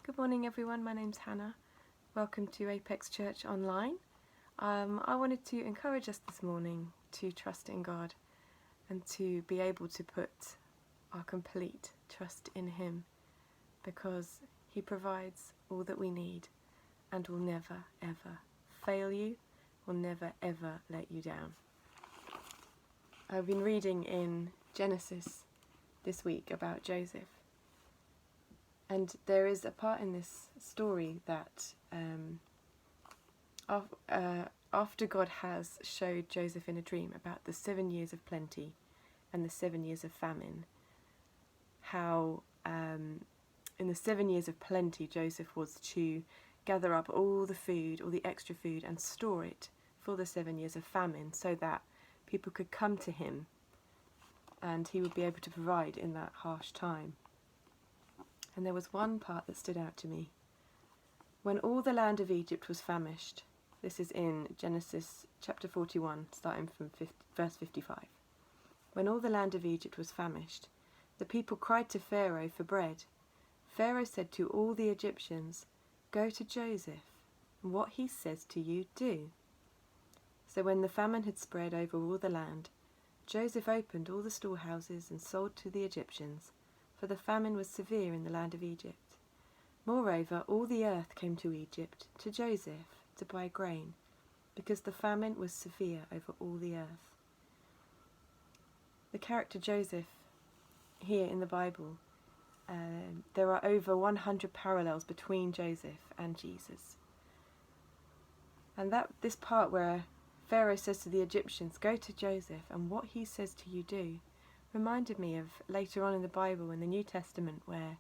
Good morning everyone, my name's Hannah. Welcome to Apex Church Online. I wanted to encourage us this morning to trust in God and to be able to put our complete trust in Him, because He provides all that we need and will never ever fail you, will never ever let you down. I've been reading in Genesis this week about Joseph. And there is a part in this story that after God has showed Joseph in a dream about the 7 years of plenty and the 7 years of famine, how in the 7 years of plenty Joseph was to gather up all the food, all the extra food, and store it for the 7 years of famine so that people could come to him and he would be able to provide in that harsh time. And there was one part that stood out to me. When all the land of Egypt was famished, this is in Genesis chapter 41, starting from verse 55. When all the land of Egypt was famished, the people cried to Pharaoh for bread. Pharaoh said to all the Egyptians, "Go to Joseph, and what he says to you do." So when the famine had spread over all the land, Joseph opened all the storehouses and sold to the Egyptians, for the famine was severe in the land of Egypt. Moreover, all the earth came to Egypt, to Joseph, to buy grain, because the famine was severe over all the earth. The character Joseph here in the Bible, there are over 100 parallels between Joseph and Jesus. And this part where Pharaoh says to the Egyptians, "Go to Joseph, and what he says to you do," reminded me of later on in the Bible in the New Testament, where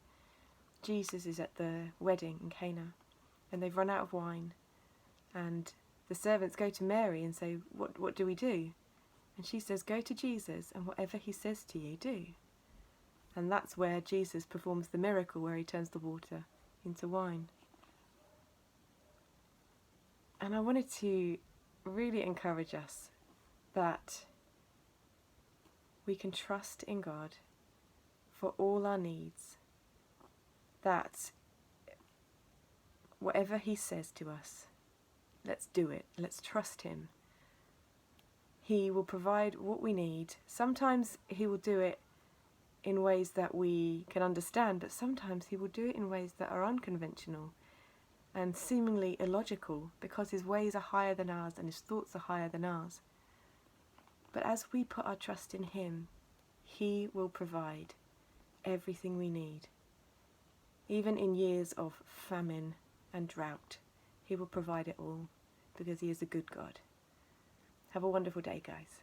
Jesus is at the wedding in Cana and they've run out of wine, and the servants go to Mary and say, what do we do? And she says, "Go to Jesus, and whatever he says to you, do." And that's where Jesus performs the miracle where he turns the water into wine. And I wanted to really encourage us that we can trust in God for all our needs, that whatever he says to us, let's do it, let's trust him. He will provide what we need. Sometimes he will do it in ways that we can understand, but sometimes he will do it in ways that are unconventional and seemingly illogical, because his ways are higher than ours and his thoughts are higher than ours. But as we put our trust in him, he will provide everything we need. Even in years of famine and drought, he will provide it all, because he is a good God. Have a wonderful day, guys.